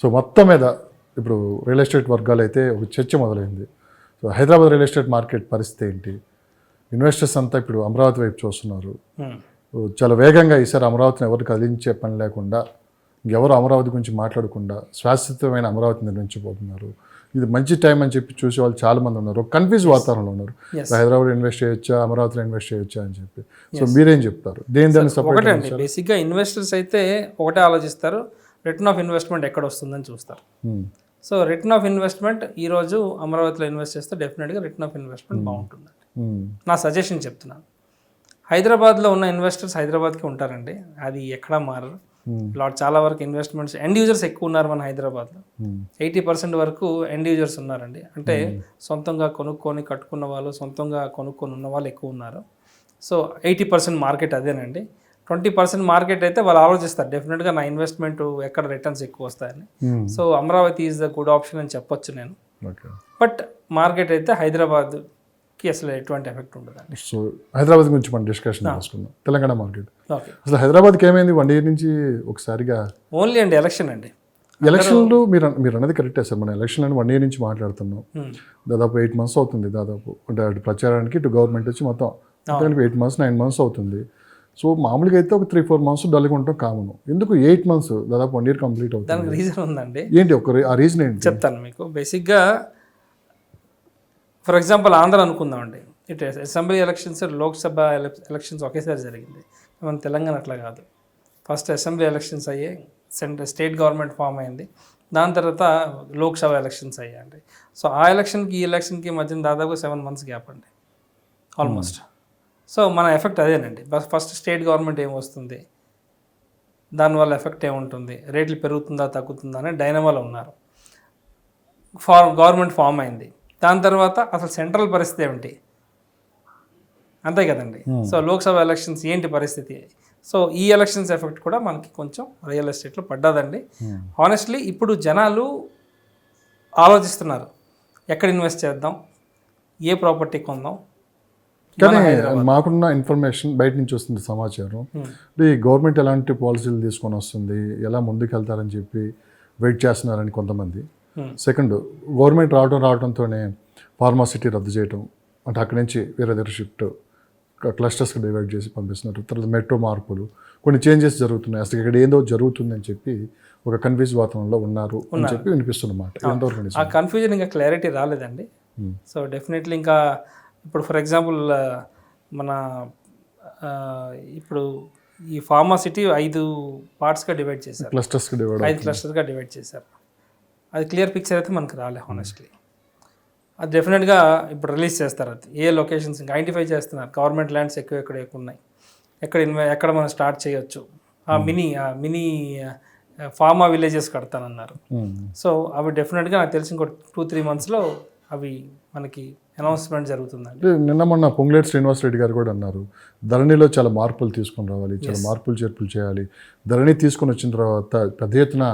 So మొత్తం మీద ఇప్పుడు రియల్ ఎస్టేట్ వర్గాలు అయితే ఒక చర్చ మొదలైంది. So Hyderabad real estate market పరిస్థితి ఏంటి? ఇన్వెస్టర్స్ అంతా ఇప్పుడు అమరావతి వైపు చూస్తున్నారు. చాలా వేగంగా ఈసారి అమరావతిని ఎవరు కదిలించే పని లేకుండా, ఎవరు అమరావతి గురించి మాట్లాడకుండా శాశ్వతమైన అమరావతి నిర్మించబోతున్నారు. ఇది మంచి టైం అని చెప్పి చూసే వాళ్ళు చాలామంది ఉన్నారు. కన్ఫ్యూజ్ వాతావరణంలో ఉన్నారు. హైదరాబాద్ ఇన్వెస్ట్ చేయొచ్చా, అమరావతిలో ఇన్వెస్ట్ చేయొచ్చా అని చెప్పి. సో మీరేం చెప్తారు? దాన్ని ఒకటే అండి, బేసిక్గా ఇన్వెస్టర్స్ అయితే ఒకటే ఆలోచిస్తారు, రిటర్న్ ఆఫ్ ఇన్వెస్ట్మెంట్ ఎక్కడ వస్తుందని చూస్తారు. సో రిటర్న్ ఆఫ్ ఇన్వెస్ట్మెంట్ ఈరోజు అమరావతిలో ఇన్వెస్ట్ చేస్తే డెఫినెట్గా రిటర్న్ ఆఫ్ ఇన్వెస్ట్మెంట్ బాగుంటుందండి. నా సజెషన్ చెప్తున్నాను. హైదరాబాద్లో ఉన్న ఇన్వెస్టర్స్ హైదరాబాద్కి ఉంటారండి, అది ఎక్కడా మారరు. చాలా వరకు ఇన్వెస్ట్మెంట్స్ ఎండ్ యూజర్స్ ఎక్కువ ఉన్నారు మన హైదరాబాద్లో. 80% వరకు ఎండ్ యూజర్స్ ఉన్నారండి. అంటే సొంతంగా కొనుక్కొని కట్టుకున్న వాళ్ళు, సొంతంగా కొనుక్కొని ఉన్న వాళ్ళు ఎక్కువ ఉన్నారు. సో 80% మార్కెట్ అదేనండి. 20% మార్కెట్ అయితే వాళ్ళు ఆలోచిస్తారు డెఫినెట్గా నా ఇన్వెస్ట్మెంట్ ఎక్కడ రిటర్న్స్ ఎక్కువ వస్తాయని. So Amaravati is the good option అని చెప్పొచ్చు నేను. బట్ మార్కెట్ అయితే హైదరాబాద్కి అసలు ఎటువంటి ఎఫెక్ట్ ఉండదండి. సో హైదరాబాద్ గురించి మనం డిస్కషన్ చేసుకుందాం. తెలంగాణ మార్కెట్ అసలు హైదరాబాద్కి ఏమైంది 1 year నుంచి ఒకసారిగా? ఓన్లీ అండి ఎలక్షన్ అండి. ఎలక్షన్లు మీరు అన్నది కరెక్టే సార్. మన ఎలక్షన్ అని 1 year నుంచి మాట్లాడుతున్నాం. దాదాపు 8 months అవుతుంది. దాదాపు అంటే అటు ప్రచారానికి ఇటు గవర్నమెంట్ వచ్చి మొత్తం 8 months 9 months అవుతుంది. సో మామూలుగా అయితే ఒక 3-4 months డల్గా ఉంటాం కామన్. ఎందుకు 8 months దాదాపు 1 year కంప్లీట్ అవుతుంది? దానికి రీజన్ ఉందండి. ఏంటి ఆ రీజన్ ఏంటి చెప్తాను మీకు. బేసిక్గా ఫర్ ఎగ్జాంపుల్ ఆంధ్ర అనుకుందామండి. ఇటు అసెంబ్లీ ఎలక్షన్స్, లోక్సభ ఎలక్షన్స్ ఒకేసారి జరిగింది. మన తెలంగాణ అట్లా కాదు. ఫస్ట్ అసెంబ్లీ ఎలక్షన్స్ అయ్యాయి, స్టేట్ గవర్నమెంట్ ఫామ్ అయింది, దాని తర్వాత లోక్సభ ఎలక్షన్స్ అయ్యాయండి. సో ఆ ఎలక్షన్కి ఈ ఎలక్షన్కి మధ్యన దాదాపు 7 months గ్యాప్ అండి ఆల్మోస్ట్. సో మన ఎఫెక్ట్ అదేనండి. ఫస్ట్ స్టేట్ గవర్నమెంట్ ఏమొస్తుంది, దానివల్ల ఎఫెక్ట్ ఏముంటుంది, రేట్లు పెరుగుతుందా తగ్గుతుందా అనే డైనమాలో ఉన్నారు. గవర్నమెంట్ ఫామ్ అయింది, దాని తర్వాత అసలు సెంట్రల్ పరిస్థితి ఏమిటి, అంతే కదండి. సో లోక్సభ ఎలక్షన్స్ ఏంటి పరిస్థితి. సో ఈ ఎలక్షన్స్ ఎఫెక్ట్ కూడా మనకి కొంచెం రియల్ ఎస్టేట్లో పడ్డదండి. హానెస్ట్లీ ఇప్పుడు జనాలు ఆలోచిస్తున్నారు, ఎక్కడ ఇన్వెస్ట్ చేద్దాం, ఏ ప్రాపర్టీ కొందాం. కానీ మాకున్న ఇన్ఫర్మేషన్ బయట నుంచి వస్తుంది సమాచారం. ఈ గవర్నమెంట్ ఎలాంటి పాలసీలు తీసుకొని వస్తుంది, ఎలా ముందుకు వెళ్తారని చెప్పి వెయిట్ చేస్తున్నారని కొంతమంది. సెకండ్, గవర్నమెంట్ రావడంతోనే ఫార్మాసిటీ రద్దు చేయడం, అంటే అక్కడి నుంచి వేరే దగ్గర షిఫ్ట్ క్లస్టర్స్కి డివైడ్ చేసి పంపిస్తున్నారు. తర్వాత మెట్రో మార్పులు, కొన్ని చేంజెస్ జరుగుతున్నాయి. అసలు ఇక్కడ ఏదో జరుగుతుందని చెప్పి ఒక కన్ఫ్యూజ్ వాతావరణంలో ఉన్నారు అని చెప్పి వినిపిస్తున్నమాట. ఎంతవరకు ఆ కన్ఫ్యూజన్ ఇంకా క్లారిటీ రాలేదండి. సో డెఫినెట్లీ ఇంకా ఇప్పుడు ఫర్ ఎగ్జాంపుల్ మన ఇప్పుడు ఈ ఫార్మాసిటీ 5 partsగా డివైడ్ చేశారు, 5 క్లస్టర్స్గా డివైడ్ చేశారు. అది క్లియర్ పిక్చర్ అయితే మనకు రాలే హానెస్ట్లీ. అది డెఫినెట్గా ఇప్పుడు రిలీజ్ చేస్తారు. అది ఏ లొకేషన్స్ ఇంకా ఐడెంటిఫై చేస్తున్నారు. గవర్నమెంట్ ల్యాండ్స్ ఎక్కడ ఉన్నాయి, ఎక్కడ మనం స్టార్ట్ చేయొచ్చు. ఆ మినీ ఫార్మా విలేజెస్ కడతానన్నారు. సో అవి డెఫినెట్గా నాకు తెలిసి ఇంకో 2-3 monthsలో అవి మనకి అనౌన్స్మెంట్ జరుగుతుందండి. నిన్న మొన్న పొంగులేటి శ్రీనివాసరెడ్డి గారు కూడా అన్నారు, ధరణిలో చాలా మార్పులు తీసుకొని రావాలి, చాలా మార్పులు చేర్పులు చేయాలి. ధరణి తీసుకొని వచ్చిన తర్వాత పెద్ద ఎత్తున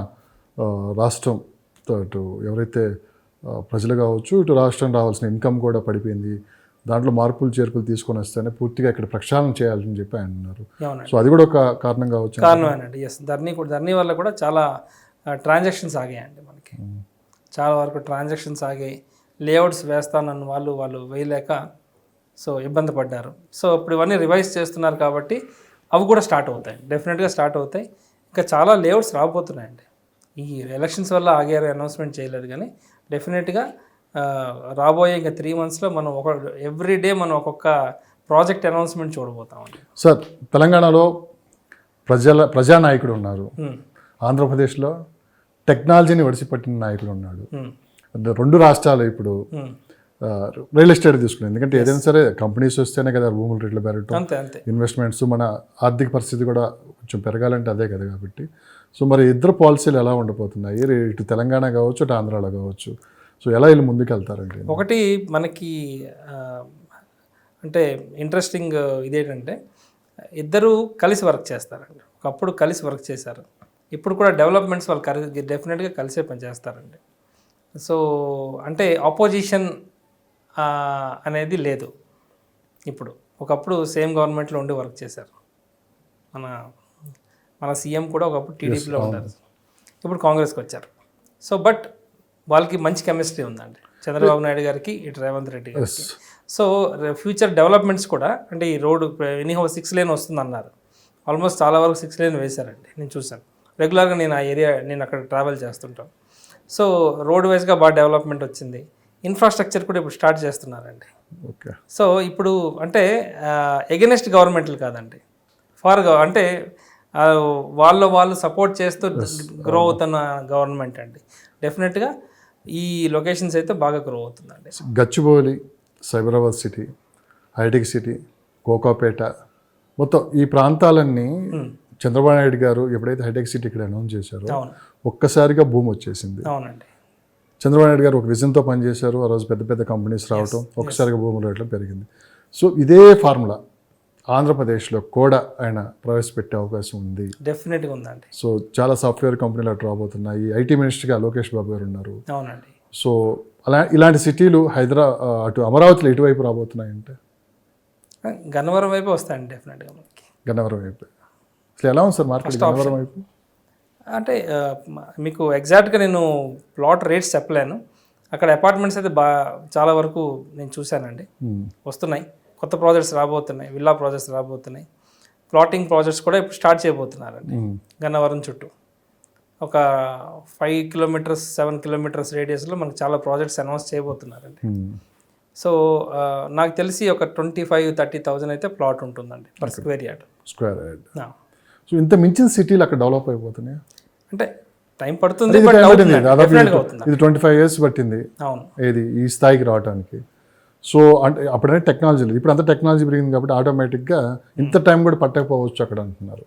రాష్ట్రం ఇటు ఎవరైతే ప్రజలు కావచ్చు, ఇటు రాష్ట్రం రావాల్సిన ఇన్కమ్ కూడా పడిపోయింది. దాంట్లో మార్పులు చేర్పులు తీసుకొని వస్తేనే పూర్తిగా ఇక్కడ ప్రక్షాళన చేయాలని చెప్పి ఆయన అన్నారు. సో అది కూడా ఒక కారణం కావచ్చు. కారణమేనండి. ఎస్, ధరణి వల్ల కూడా చాలా ట్రాన్సాక్షన్స్ ఆగాయండి. మనకి చాలా వరకు ట్రాన్సాక్షన్స్ ఆగాయి. లేఅవుట్స్ వేస్తానన్న వాళ్ళు వేయలేక సో ఇబ్బంది పడ్డారు. సో ఇప్పుడు ఇవన్నీ రివైజ్ చేస్తున్నారు కాబట్టి అవి కూడా స్టార్ట్ అవుతాయి, డెఫినెట్గా స్టార్ట్ అవుతాయి. ఇంకా చాలా లేఅవుట్స్ రాబోతున్నాయండి. ఈ ఎలక్షన్స్ వల్ల ఆగారు, అనౌన్స్మెంట్ చేయలేదు. కానీ డెఫినెట్గా రాబోయే ఇంకా 3 monthsలో మనం ఎవ్రీడే మనం ఒక్కొక్క ప్రాజెక్ట్ అనౌన్స్మెంట్ చూడబోతామండి. సార్, తెలంగాణలో ప్రజానాయకుడు ఉన్నారు, ఆంధ్రప్రదేశ్లో టెక్నాలజీని ఒడిసిపట్టిన నాయకుడు ఉన్నాడు. 2 రాష్ట్రాలు ఇప్పుడు రియల్ ఎస్టేట్ తీసుకున్నాయి. ఎందుకంటే ఏదైనా సరే కంపెనీస్ వస్తేనే కదా భూముల రేట్లు పెరగటం, ఇన్వెస్ట్మెంట్స్, మన ఆర్థిక పరిస్థితి కూడా కొంచెం పెరగాలంటే అదే కదా. కాబట్టి సో మరి ఇద్దరు పాలసీలు ఎలా ఉండబోతున్నాయి, ఇటు తెలంగాణ కావచ్చు, ఇటు ఆంధ్రాలో కావచ్చు. సో ఎలా వీళ్ళు ముందుకు వెళ్తారండి? ఒకటి మనకి అంటే ఇంట్రెస్టింగ్ ఇదేంటంటే ఇద్దరు కలిసి వర్క్ చేస్తారండి. ఒకప్పుడు కలిసి వర్క్ చేశారు, ఇప్పుడు కూడా డెవలప్మెంట్స్ వాళ్ళు డెఫినెట్గా కలిసే పనిచేస్తారండి. సో అంటే ఆపోజిషన్ అనేది లేదు ఇప్పుడు. ఒకప్పుడు సేమ్ గవర్నమెంట్లో ఉండి వర్క్ చేశారు. మన సీఎం కూడా ఒకప్పుడు టీడీపీలో ఉన్నారు, ఇప్పుడు కాంగ్రెస్కి వచ్చారు. సో బట్ వాళ్ళకి మంచి కెమిస్ట్రీ ఉందండి చంద్రబాబు నాయుడు గారికి ఇటు రేవంత్ రెడ్డి గారికి. సో ఫ్యూచర్ డెవలప్మెంట్స్ కూడా అంటే ఈ రోడ్డు ఎనీహౌ 6 లేన్ వస్తుంది అన్నారు, ఆల్మోస్ట్ చాలా వరకు 6 లేన్ వేశారండి. నేను చూశాను రెగ్యులర్గా, నేను ఆ ఏరియా నేను అక్కడ ట్రావెల్ చేస్తుంటాను. సో రోడ్ వైజ్గా బాగా డెవలప్మెంట్ వచ్చింది, ఇన్ఫ్రాస్ట్రక్చర్ కూడా ఇప్పుడు స్టార్ట్ చేస్తున్నారండి. ఓకే. సో ఇప్పుడు అంటే ఎగెనెస్ట్ గవర్నమెంట్లు కాదండి, అంటే వాళ్ళు సపోర్ట్ చేస్తూ గ్రో అవుతున్న గవర్నమెంట్ అండి. డెఫినెట్గా ఈ లొకేషన్స్ అయితే బాగా గ్రో అవుతుందండి. Gachibowli, Cyberabad city, hitech city, Kokapet, మొత్తం ఈ ప్రాంతాలన్నీ చంద్రబాబు నాయుడు గారు ఎప్పుడైతే హైటెక్ సిటీ ఇక్కడ అనౌన్స్ చేశారో ఒక్కసారిగా భూమి వచ్చేసింది. అవునండి. చంద్రబాబు నాయుడు గారు ఒక విజన్తో పనిచేశారు, ఆ రోజు పెద్ద పెద్ద కంపెనీస్ రావటం, ఒక్కసారిగా భూమి రేట్లు పెరిగింది. సో ఇదే ఫార్ములా ఆంధ్రప్రదేశ్లో కూడా ఆయన ప్రవేశపెట్టే అవకాశం ఉంది. డెఫినెట్గా ఉందండి. సో చాలా సాఫ్ట్వేర్ కంపెనీలు అటు రాబోతున్నాయి. ఐటీ మినిస్టర్గా లోకేష్ బాబు గారు ఉన్నారు. అవునండి. సో ఇలాంటి సిటీలు అటు అమరావతిలో ఎటువైపు రాబోతున్నాయంటే గన్నవరం వైపు వస్తాయండి డెఫినెట్గా మనకి. గన్నవరం వైపు అసలు ఎలా ఉంది సార్ మార్కెట్ గన్నవరం వైపు? అంటే మీకు ఎగ్జాక్ట్గా నేను ప్లాట్ రేట్స్ చెప్పలేను, అక్కడ అపార్ట్మెంట్స్ అయితే చాలా వరకు నేను చూశానండి, వస్తున్నాయి. కొత్త ప్రాజెక్ట్స్ రాబోతున్నాయి, విల్లా ప్రాజెక్ట్స్ రాబోతున్నాయి, ప్లాటింగ్ ప్రాజెక్ట్స్ కూడా ఇప్పుడు స్టార్ట్ చేయబోతున్నారండి. గన్నవరం చుట్టూ ఒక 5 కిలోమీటర్స్ 7 కిలోమీటర్స్ రేడియస్లో మనకు చాలా ప్రాజెక్ట్స్ అనౌన్స్ చేయబోతున్నారండి. సో నాకు తెలిసి ఒక 25,000-30,000 అయితే ప్లాట్ ఉంటుందండి పర్ స్క్వేర్ యార్డ్. సో ఇంత మించిన సిటీలు అక్కడ డెవలప్ అయిపోతున్నాయి అంటే టైం పడుతుంది, ఇది 25 years పట్టింది. అవును, ఏది ఈ స్థాయికి రావడానికి. సో అంటే అప్పుడైనా టెక్నాలజీ లేదు, ఇప్పుడు అంత టెక్నాలజీ పెరిగింది కాబట్టి ఆటోమేటిక్గా ఇంత టైం కూడా పట్టకపోవచ్చు అక్కడ అంటున్నారు.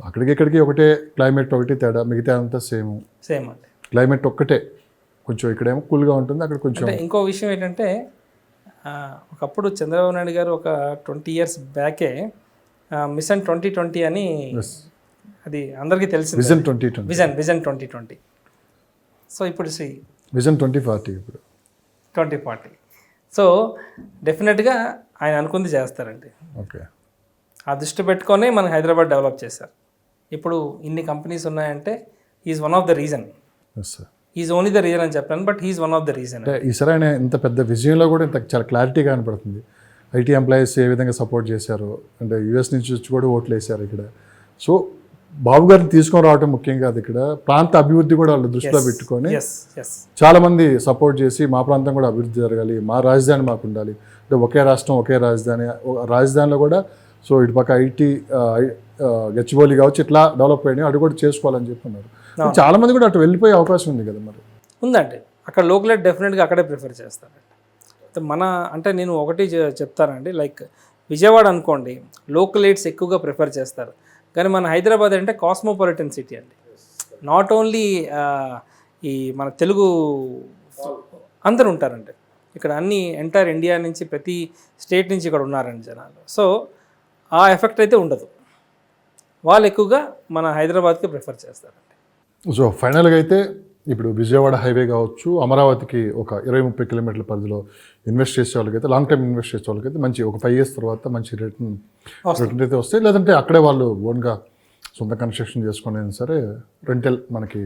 అక్కడికి ఇక్కడికి ఒకటే క్లైమేట్, ఒకటి తేడా, మిగతా అంతా సేమ్ అండి. క్లైమేట్ ఒక్కటే, కొంచెం ఇక్కడేమో కూల్గా ఉంటుంది, అక్కడ కొంచెం. ఇంకో విషయం ఏంటంటే ఒకప్పుడు చంద్రబాబు నాయుడు గారు ఒక 20 years బ్యాకే మిషన్ 2020 అని, అది అందరికీ తెలిసింది, విజన్ 2020. సో ఇప్పుడు విజన్ 2040, ఇప్పుడు 2040. సో డెఫినెట్గా ఆయన అనుకుంది చేస్తారండి. ఓకే. ఆ దృష్టి పెట్టుకొని మన హైదరాబాద్ డెవలప్ చేశారు. ఇప్పుడు ఇన్ని కంపెనీస్ ఉన్నాయంటే is one of the reason. Is only the reason అని చెప్పాను, but he is one of the reason. అంటే ఈసారి ఆయన ఇంత పెద్ద విజయంలో కూడా ఇంత చాలా క్లారిటీగా కనపడుతుంది. ఐటీ ఎంప్లాయీస్ ఏ విధంగా సపోర్ట్ చేశారు, అంటే యూఎస్ నుంచి వచ్చి కూడా ఓట్లు వేశారు ఇక్కడ. సో బాబు గారిని తీసుకొని రావడం ముఖ్యం కాదు, ఇక్కడ ప్రాంత అభివృద్ధి కూడా వాళ్ళు దృష్టిలో పెట్టుకొని చాలా మంది సపోర్ట్ చేసి మా ప్రాంతం కూడా అభివృద్ధి జరగాలి, మా రాజధాని మాకు ఉండాలి, అంటే ఒకే రాష్ట్రం ఒకే రాజధానిలో కూడా. సో ఇటు పక్క ఐటీ గచ్చిబౌలి కావచ్చు, ఇట్లా డెవలప్ అయినాయి, అటు కూడా చేసుకోవాలని చెప్పున్నారు. చాలా మంది కూడా అటు వెళ్ళిపోయే అవకాశం ఉంది కదా మరి. ఉందండి, అక్కడ లోకల్ డెఫినెట్గా అక్కడే ప్రిఫర్ చేస్తారండి. అంటే నేను ఒకటి చెప్తానండి, లైక్ విజయవాడ అనుకోండి, లోకల్ ఎయిడ్స్ ఎక్కువగా ప్రిఫర్ చేస్తారు. కానీ మన హైదరాబాద్ అంటే కాస్మోపాలిటన్ సిటీ అండి. నాట్ ఓన్లీ ఈ మన తెలుగు అందరు ఉంటారండి ఇక్కడ, అన్ని ఎంటైర్ ఇండియా నుంచి ప్రతి స్టేట్ నుంచి ఇక్కడ ఉన్నారండి జనాలు. సో ఆ ఎఫెక్ట్ అయితే ఉండదు, వాళ్ళు ఎక్కువగా మన హైదరాబాద్కి ప్రిఫర్ చేస్తారండి. సో ఫైనల్గా అయితే ఇప్పుడు విజయవాడ హైవే కావచ్చు, అమరావతికి ఒక 20-30 కిలోమీటర్ల పరిధిలో ఇన్వెస్ట్ చేసే వాళ్ళకైతే, లాంగ్ టైం ఇన్వెస్ట్ చేసే వాళ్ళకైతే మంచి ఒక 5 years తర్వాత మంచి రిటర్న్ అయితే వస్తాయి. లేదంటే అక్కడే వాళ్ళు ఓన్గా సొంత కన్స్ట్రక్షన్ చేసుకునే సరే రెంటల్ మనకి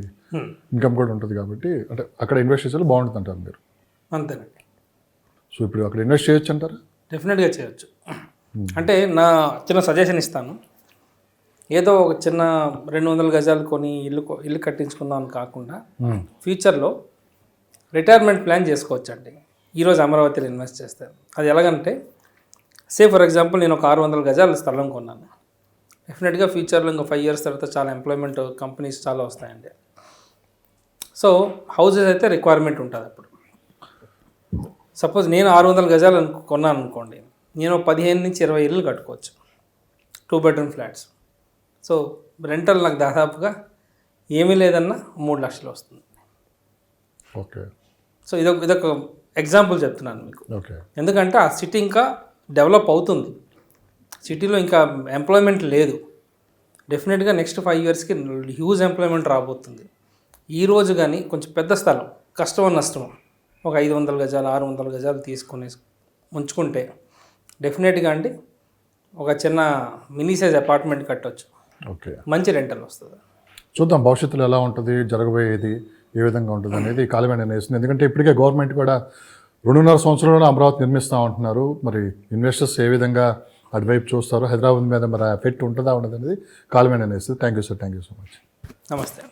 ఇన్కమ్ కూడా ఉంటుంది కాబట్టి, అంటే అక్కడ ఇన్వెస్ట్ చేసే బాగుంటుంది అంటారు మీరు. అంతేనండి. సో ఇప్పుడు అక్కడ ఇన్వెస్ట్ చేయొచ్చు అంటారా? డెఫినెట్గా చేయొచ్చు. అంటే నా చిన్న సజెషన్ ఇస్తాను, ఏదో ఒక చిన్న 200 గజాలు కొని ఇల్లు కట్టించుకుందాం అని కాకుండా ఫ్యూచర్లో రిటైర్మెంట్ ప్లాన్ చేసుకోవచ్చండి ఈరోజు అమరావతిలో ఇన్వెస్ట్ చేస్తారు. అది ఎలాగంటే, ఫర్ ఎగ్జాంపుల్ నేను ఒక 600 గజాల స్థలం కొన్నాను, డెఫినెట్గా ఫ్యూచర్లో ఇంకా 5 years తర్వాత చాలా ఎంప్లాయ్మెంట్ కంపెనీస్ చాలా వస్తాయండి. సో హౌసెస్ అయితే రిక్వైర్మెంట్ ఉంటుంది. అప్పుడు సపోజ్ నేను 600 గజాలు కొన్నాను అనుకోండి, నేను 15-20 ఇళ్ళు కట్టుకోవచ్చు, 2 bedroom ఫ్లాట్స్. సో రెంటల్ నాకు దాదాపుగా ఏమీ లేదన్నా 3 లక్షలు వస్తుంది. ఓకే. సో ఇదొక ఎగ్జాంపుల్ చెప్తున్నాను మీకు. ఓకే. ఎందుకంటే ఆ సిటీ ఇంకా డెవలప్ అవుతుంది, సిటీలో ఇంకా ఎంప్లాయ్మెంట్ లేదు. డెఫినెట్గా నెక్స్ట్ 5 yearsకి హ్యూజ్ ఎంప్లాయ్మెంట్ రాబోతుంది. ఈరోజు కానీ కొంచెం పెద్ద స్థలం, కష్టమో నష్టమో, ఒక 500 గజాలు 600 గజాలు తీసుకొని ఉంచుకుంటే డెఫినెట్గా అండి ఒక చిన్న మినీ సైజ్ అపార్ట్మెంట్ కట్టవచ్చు. ఓకే. మంచి రెంటల్ వస్తుంది. చూద్దాం భవిష్యత్తులో ఎలా ఉంటుంది జరగబోయేది. ఏ విధంగా ఉంటుంది అనేది కాలమే నిర్ణయిస్తుంది. ఎందుకంటే ఇప్పటికే గవర్నమెంట్ కూడా 2.5 సంవత్సరంలో అమరావతి నిర్మిస్తూ ఉంటున్నారు. మరి ఇన్వెస్టర్స్ ఏ విధంగా అటువైపు చూస్తారు, హైదరాబాద్ మీద మరి ఎఫెక్ట్ ఉంటుందా ఉండదు అనేది కాలమే నిర్ణయిస్తుంది. Thank you sir, thank you so much. నమస్తే.